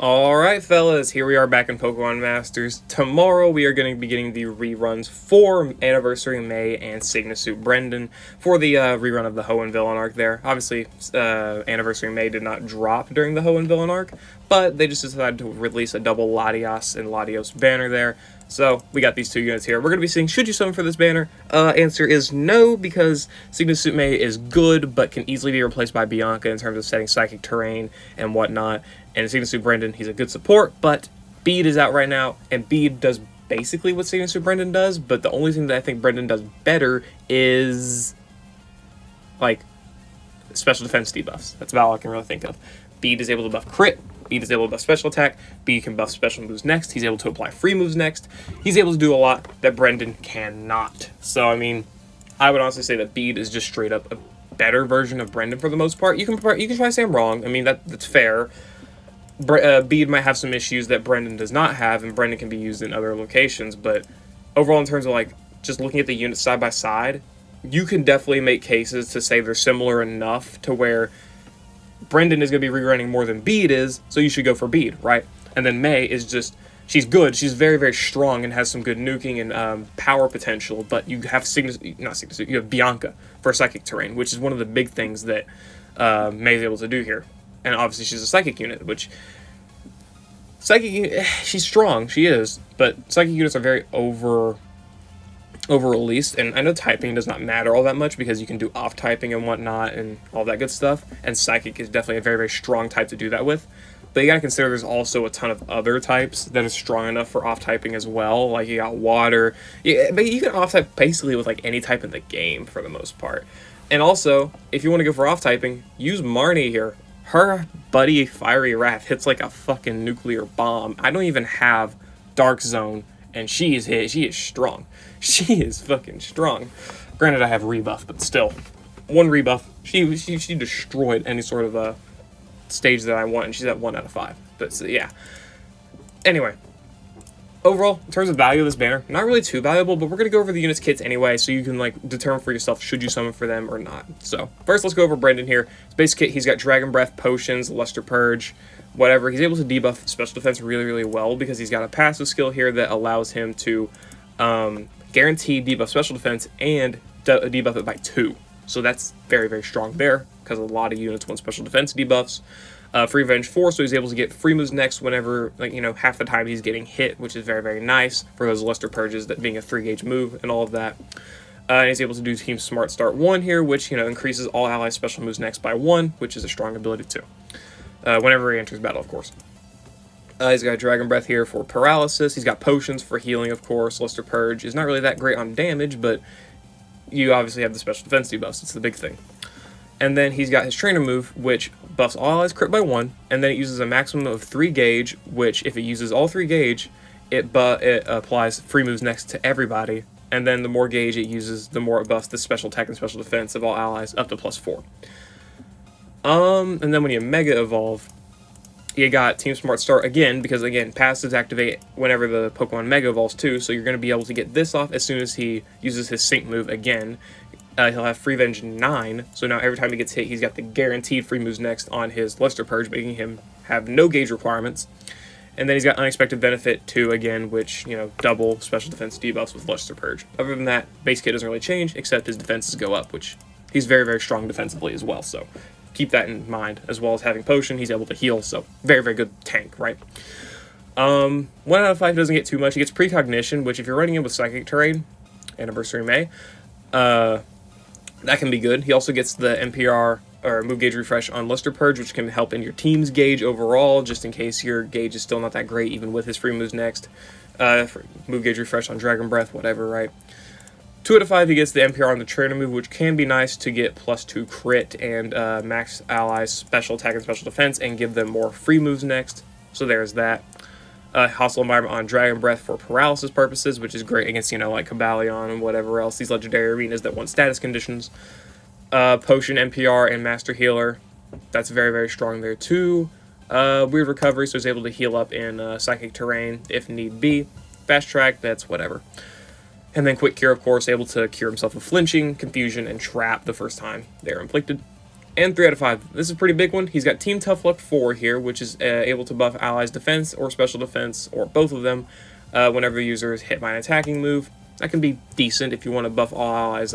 Alright fellas, here we are back in Pokemon Masters. Tomorrow we are going to be getting the reruns for Anniversary May and Signa Suit Brendan for the rerun of the Hoenn Villain arc there. Obviously, Anniversary May did not drop during the Hoenn Villain arc, but they just decided to release a double Latios and Latios banner there. So we got these two units here. We're going to be seeing, should you summon for this banner? Answer is no, because Signa Suit May is good, but can easily be replaced by Bianca in terms of setting Psychic Terrain and whatnot. And Signa Suit Brendan, he's a good support, but Bede is out right now, and Bede does basically what Signa Suit Brendan does, but the only thing that I think Brendan does better is, like, special defense debuffs. That's about all I can really think of. Bede is able to buff crit, Bede is able to buff special attack, Bede can buff special moves next, he's able to apply free moves next, he's able to do a lot that Brendan cannot. So, I mean, I would honestly say that Bede is just straight up a better version of Brendan for the most part. You can try to say I'm wrong, I mean, that's fair. Bede might have some issues that Brendan does not have, and Brendan can be used in other locations, but overall in terms of, like, just looking at the units side by side, you can definitely make cases to say they're similar enough to where Brendan is going to be rerunning more than Bede is, so you should go for Bede, right? And then May is just, she's good, she's very, very strong and has some good nuking and power potential, but you have you have Bianca for Psychic Terrain, which is one of the big things that May is able to do here. And obviously she's a Psychic unit, which, she's strong, she is, but Psychic units are very over-released, and I know typing does not matter all that much because you can do off-typing and whatnot and all that good stuff, and Psychic is definitely a very, very strong type to do that with. But you gotta consider there's also a ton of other types that are strong enough for off-typing as well, like you got Water, but you can off-type basically with like any type in the game for the most part. And also, if you want to go for off-typing, use Marnie here. Her buddy Fiery Wrath hits like a fucking nuclear bomb. I don't even have Dark Zone, and she is strong. She is fucking strong. Granted, I have rebuff, but still. One rebuff. She destroyed any sort of stage that I want, and she's at 1 out of 5. But so, yeah. Anyway. Overall, in terms of value of this banner, not really too valuable, but we're going to go over the units kits anyway, so you can like determine for yourself should you summon for them or not. So, first let's go over Brendan here. His base kit, he's got Dragon Breath, Potions, Luster Purge, whatever. He's able to debuff special defense really, really well because he's got a passive skill here that allows him to guarantee debuff special defense and debuff it by 2. So that's very, very strong there because a lot of units want special defense debuffs. Free Revenge 4, so he's able to get free moves next whenever, like, you know, half the time he's getting hit, which is very, very nice for those Luster Purges, that being a 3-gauge move and all of that. And he's able to do Team Smart Start 1 here, which, you know, increases all allies' special moves next by 1, which is a strong ability too. Whenever he enters battle, of course. He's got Dragon Breath here for paralysis. He's got Potions for healing, of course. Luster Purge is not really that great on damage, but you obviously have the special defense debuffs. It's the big thing. And then he's got his trainer move, which buffs all allies crit by 1, and then it uses a maximum of 3 gauge, which if it uses all 3 gauge, it applies free moves next to everybody, and then the more gauge it uses, the more it buffs the special attack and special defense of all allies up to +4. And then when you Mega Evolve, you got Team Smart Start again, because again, passives activate whenever the Pokemon Mega Evolves too, so you're going to be able to get this off as soon as he uses his Sync move again. He'll have Free Revenge 9, so now every time he gets hit, he's got the guaranteed free moves next on his Luster Purge, making him have no gauge requirements. And then he's got Unexpected Benefit 2 again, which, you know, double special defense debuffs with Luster Purge. Other than that, base kit doesn't really change, except his defenses go up, which he's very, very strong defensively as well, so keep that in mind. As well as having Potion, he's able to heal, so very, very good tank, right? 1 out of 5 doesn't get too much. He gets Precognition, which if you're running in with Psychic Terrain, Anniversary May, that can be good. He also gets the NPR, or Move Gauge Refresh, on Luster Purge, which can help in your team's gauge overall, just in case your gauge is still not that great, even with his free moves next. Move Gauge Refresh on Dragon Breath, whatever, right? 2 out of 5, he gets the NPR on the Trainer move, which can be nice to get +2 crit and max allies special attack and special defense, and give them more free moves next. So there's that. Hostile Environment on Dragon Breath for paralysis purposes, which is great against, you know, like Cabalion and whatever else, these legendary arenas that want status conditions. Potion, NPR, and Master Healer, that's very, very strong there too. Weird Recovery, so he's able to heal up in Psychic Terrain if need be. Fast Track, that's whatever. And then Quick Cure, of course, able to cure himself of Flinching, Confusion, and Trap the first time they're inflicted. And 3 out of 5. This is a pretty big one. He's got Team Tough Luck 4 here, which is able to buff allies' defense or special defense, or both of them, whenever the user is hit by an attacking move. That can be decent if you want to buff all allies'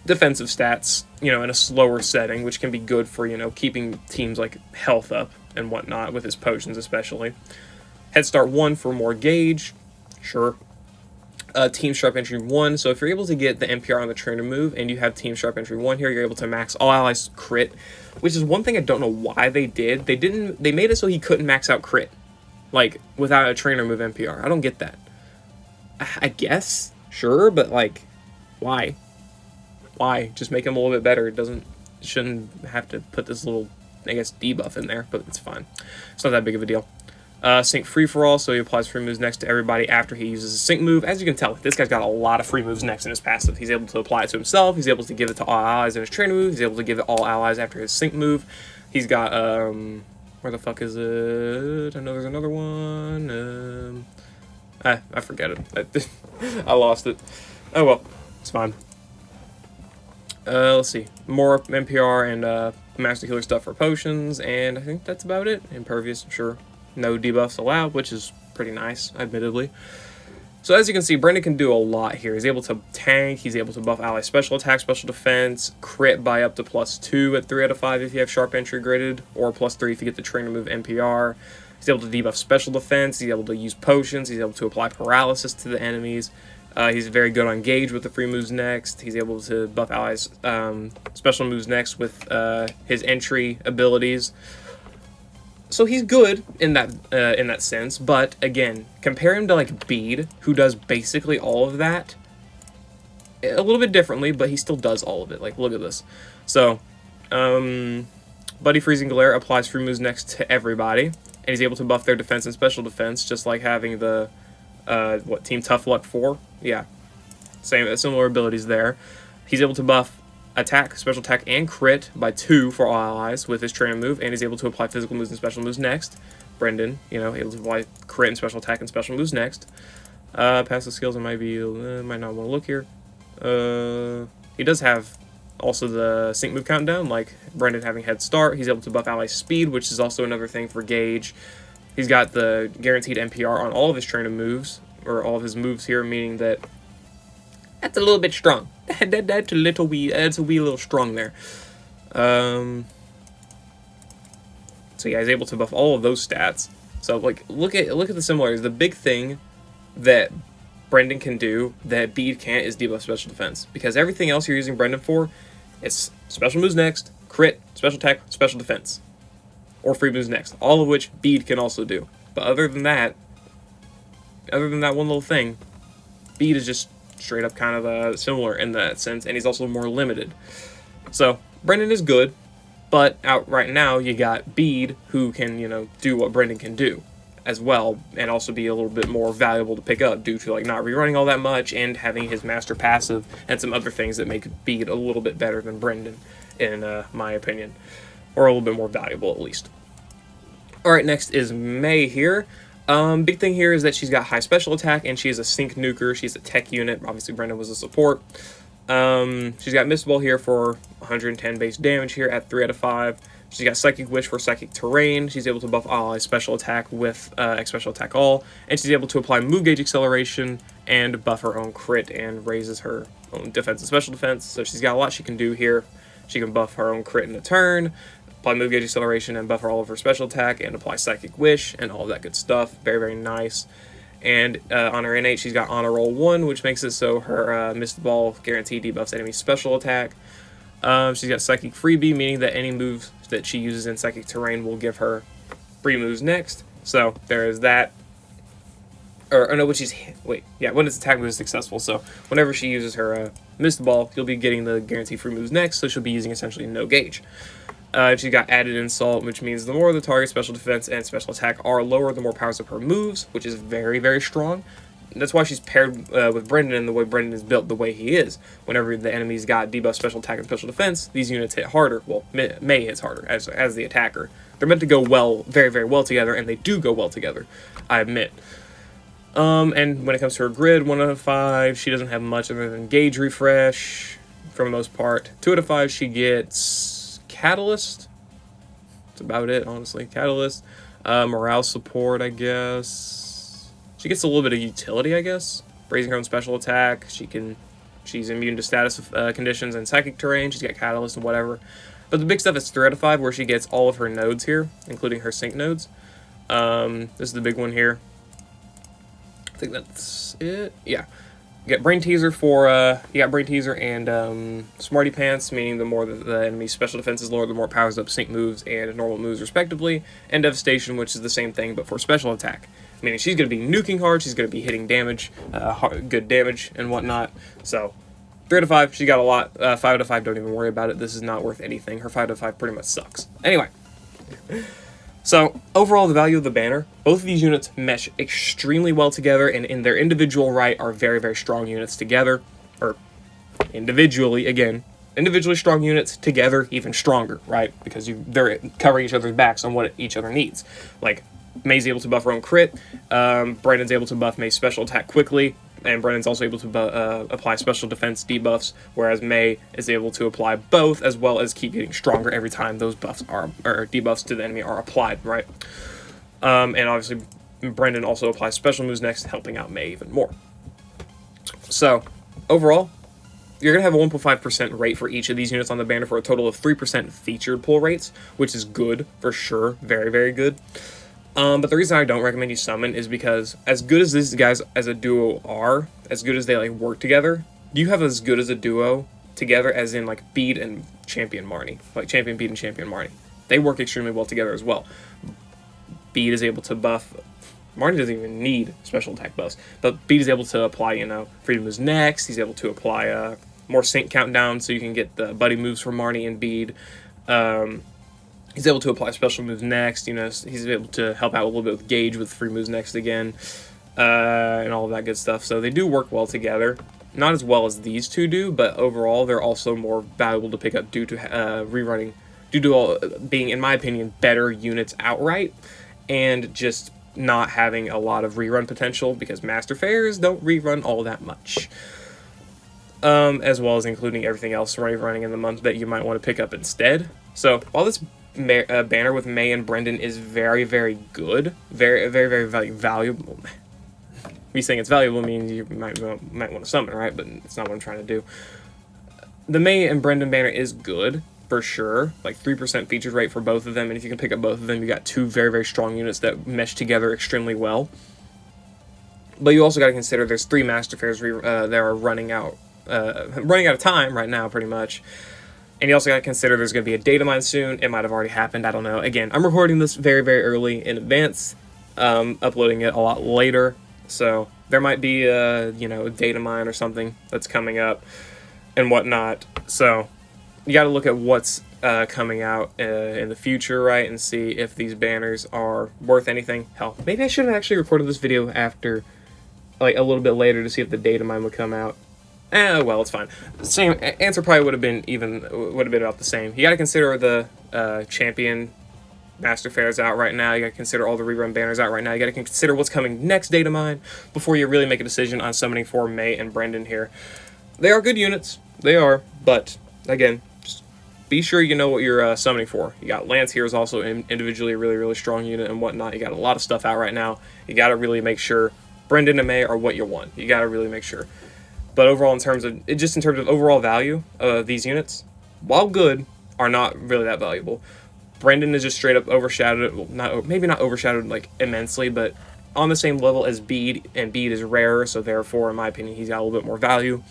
defensive stats, you know, in a slower setting, which can be good for, you know, keeping teams like health up and whatnot, with his potions especially. Head Start 1 for more gauge. Sure. Team Sharp Entry 1, so if you're able to get the NPR on the trainer move and you have Team Sharp Entry 1 here, you're able to max all allies crit, which is one thing I don't know why they did. They made it so he couldn't max out crit, like, without a trainer move NPR. I don't get that. I guess, sure, but, like, why? Why? Just make him a little bit better. Shouldn't have to put this little, I guess, debuff in there, but it's fine. It's not that big of a deal. Sync free for all, so he applies free moves next to everybody after he uses a sync move. As you can tell, this guy's got a lot of free moves next in his passive. He's able to apply it to himself, he's able to give it to all allies in his trainer move, he's able to give it all allies after his sync move. He's got, where the fuck is it? I know there's another one. I forget it. I lost it. Oh well, it's fine. Let's see. More NPR and Master Healer stuff for potions, and I think that's about it. Impervious, sure. No debuffs allowed, which is pretty nice, admittedly. So as you can see, Brendan can do a lot here. He's able to tank, he's able to buff ally special attack, special defense, crit by up to +2 at 3 out of 5 if you have Sharp Entry gridded, or +3 if you get the trainer move NPR. He's able to debuff special defense, he's able to use potions, he's able to apply paralysis to the enemies. He's very good on gauge with the free moves next. He's able to buff allies special moves next with his entry abilities. So he's good in that sense, but again, compare him to like Bede, who does basically all of that a little bit differently, but he still does all of it. Like, look at this. So, Buddy Freezing Glare applies free moves next to everybody, and he's able to buff their defense and special defense, just like having the Team Tough Luck 4. Yeah, similar abilities there. He's able to buff attack, special attack, and crit by 2 for all allies with his trainer move, and he's able to apply physical moves and special moves next. Brendan, you know, able to apply crit and special attack and special moves next. Passive skills, I might not want to look here. He does have also the sync move countdown, like Brendan having Head Start. He's able to buff ally speed, which is also another thing for gauge. He's got the guaranteed NPR on all of his trainer moves, or all of his moves here, meaning that that's a little bit strong. That's a wee little strong there. So yeah, he's able to buff all of those stats. So like, look at the similarities. The big thing that Brendan can do that Bede can't is debuff special defense, because everything else you're using Brendan for is special moves next, crit, special attack, special defense, or free moves next. All of which Bede can also do. But other than that one little thing, Bede is just straight up kind of similar in that sense, and he's also more limited. So Brendan is good, but out right now you got Bede, who can, you know, do what Brendan can do as well, and also be a little bit more valuable to pick up due to like not rerunning all that much and having his master passive and some other things that make Bede a little bit better than Brendan, in my opinion, or a little bit more valuable at least. All right, next is May here. Big thing here is that she's got high special attack, and she is a sync nuker. She's a tech unit. Obviously, Brendan was a support. She's got Mist Ball here for 110 base damage here at 3 out of 5. She's got Psychic Wish for Psychic Terrain. She's able to buff ally special attack with X special attack all, and she's able to apply move gauge acceleration and buff her own crit and raises her own defense and special defense. So she's got a lot she can do here. She can buff her own crit in a turn, apply move gauge acceleration and buffer all of her special attack, and apply Psychic Wish and all that good stuff. Very, very nice. And on her innate, she's got Honor Roll 1, which makes it so her Mist Ball guarantee debuffs enemy special attack. She's got Psychic Freebie, meaning that any moves that she uses in Psychic Terrain will give her free moves next. So there is that. Or no, when its attack move is successful. So whenever she uses her Mist Ball, you'll be getting the guaranteed free moves next, so she'll be using essentially no gauge. She's got Added Insult, which means the more the target special defense and special attack are lower, the more powers of her moves, which is very, very strong. That's why she's paired with Brendan, and the way Brendan is built the way he is. Whenever the enemy's got debuff special attack and special defense, these units hit harder. Well, May hits harder as the attacker. They're meant to go well, very, very well together, and they do go well together, I admit. And when it comes to her grid, 1 out of 5, she doesn't have much other than gauge refresh for the most part. 2 out of 5, she gets Catalyst. That's about it, honestly. Catalyst. Morale support, I guess. She gets a little bit of utility, I guess. Raising her own special attack. She's immune to status conditions and psychic terrain. She's got Catalyst and whatever. But the big stuff is 3 out of 5, where she gets all of her nodes here, including her sync nodes. This is the big one here. I think that's it. Yeah. You got Brain Teaser and Smarty Pants, meaning the more the enemy's special defense is lower, the more powers up sync moves and normal moves respectively. And Devastation, which is the same thing but for special attack, meaning she's going to be nuking hard, she's going to be hitting damage, good damage and whatnot. So 3 out of 5, she got a lot. 5 out of 5, don't even worry about it. This is not worth anything. Her 5 out of 5 pretty much sucks. Anyway. So, overall, the value of the banner, both of these units mesh extremely well together, and in their individual right are very, very strong units together. Or, individually, again, individually strong units together even stronger, right? Because they're covering each other's backs on what each other needs. Like, May's able to buff her own crit, Brandon's able to buff May's special attack quickly, and Brennan's also able to apply special defense debuffs, whereas May is able to apply both, as well as keep getting stronger every time those buffs or debuffs to the enemy are applied, right? And obviously, Brendan also applies special moves next, helping out May even more. So, overall, you're going to have a 1.5% rate for each of these units on the banner for a total of 3% featured pull rates, which is good, for sure. Very, very good. But the reason I don't recommend you summon is because as good as these guys as a duo are, as good as they like work together, you have as good as a duo together as in like Bede and Champion Marnie. Like Champion Bede and Champion Marnie. They work extremely well together as well. Bede is able to buff. Marnie doesn't even need special attack buffs, but Bede is able to apply, Freedom Moves next. He's able to apply more sync countdown so you can get the buddy moves from Marnie and Bede. He's able to apply special moves next, he's able to help out a little bit with Gauge with free moves next again, and all of that good stuff. So they do work well together. Not as well as these two do, but overall they're also more valuable to pick up due to being, in my opinion, better units outright, and just not having a lot of rerun potential, because Master Fairs don't rerun all that much. As well as including everything else running in the month that you might want to pick up instead. So while this banner with May and Brendan is very, very good, very, very, very valuable. Me saying it's valuable means you might want to summon, right? But it's not what I'm trying to do. The May and Brendan banner is good, for sure. Like 3% featured rate for both of them, and if you can pick up both of them, you got 2 very, very strong units that mesh together extremely well. But you also got to consider there's 3 Master Fairs that are running out of time right now, pretty much. And you also got to consider there's going to be a datamine soon. It might have already happened. I don't know. Again, I'm recording this very, very early in advance, uploading it a lot later. So there might be a datamine or something that's coming up and whatnot. So you got to look at what's coming out in the future, right? And see if these banners are worth anything. Hell, maybe I should have actually recorded this video after, like a little bit later, to see if the datamine would come out. Well, it's fine. Same answer probably would have been about the same. You got to consider the Champion Master Fairs out right now. You got to consider all the rerun banners out right now. You got to consider what's coming next datamine before you really make a decision on summoning for May and Brendan here. They are good units. They are, but again, just be sure you know what you're summoning for. You got Lance here is also individually a really, really strong unit and whatnot. You got a lot of stuff out right now. You got to really make sure Brendan and May are what you want. You got to really make sure. But overall, in terms of overall value of these units, while good, are not really that valuable. Brendan is just straight up overshadowed. Well, maybe not overshadowed like immensely, but on the same level as Bede, and Bede is rarer, so therefore, in my opinion, he's got a little bit more value.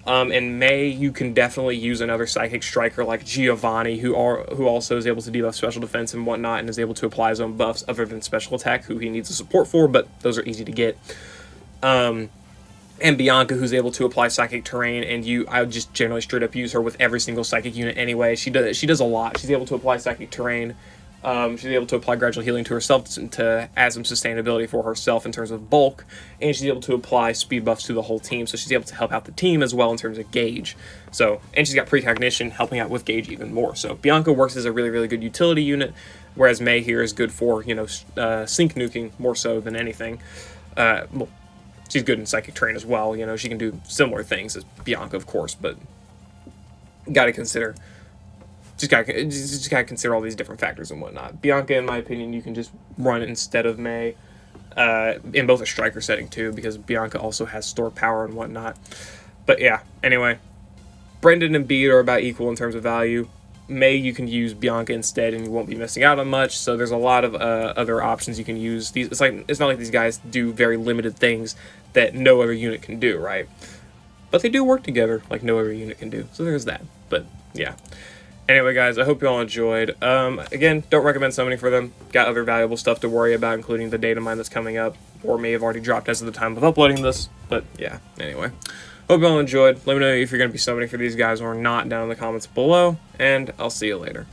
In May, you can definitely use another Psychic Striker like Giovanni, who also is able to debuff special defense and whatnot, and is able to apply his own buffs other than special attack, who he needs the support for, but those are easy to get. And Bianca, who's able to apply Psychic Terrain, and I would just generally straight up use her with every single Psychic unit anyway. She does a lot. She's able to apply Psychic Terrain. She's able to apply Gradual Healing to herself to add some sustainability for herself in terms of bulk, and she's able to apply speed buffs to the whole team, so she's able to help out the team as well in terms of Gauge. And she's got Precognition, helping out with Gauge even more. So Bianca works as a really, really good utility unit, whereas May here is good for, sync nuking more so than anything. She's good in Psychic Terrain as well. She can do similar things as Bianca, of course, but got to consider just gotta consider all these different factors and whatnot. Bianca, in my opinion, you can just run instead of May, in both a striker setting too, because Bianca also has store power and whatnot. But yeah, anyway, Brendan and Bede are about equal in terms of value. May, you can use Bianca instead, and you won't be missing out on much. So there's a lot of other options you can use. It's not like these guys do very limited things that no other unit can do, right? But they do work together like no other unit can do. So there's that. But yeah. Anyway, guys, I hope you all enjoyed. Again, don't recommend summoning for them. Got other valuable stuff to worry about, including the data mine that's coming up, or may have already dropped as of the time of uploading this. But yeah, anyway. Hope you all enjoyed. Let me know if you're going to be summoning for these guys or not down in the comments below, and I'll see you later.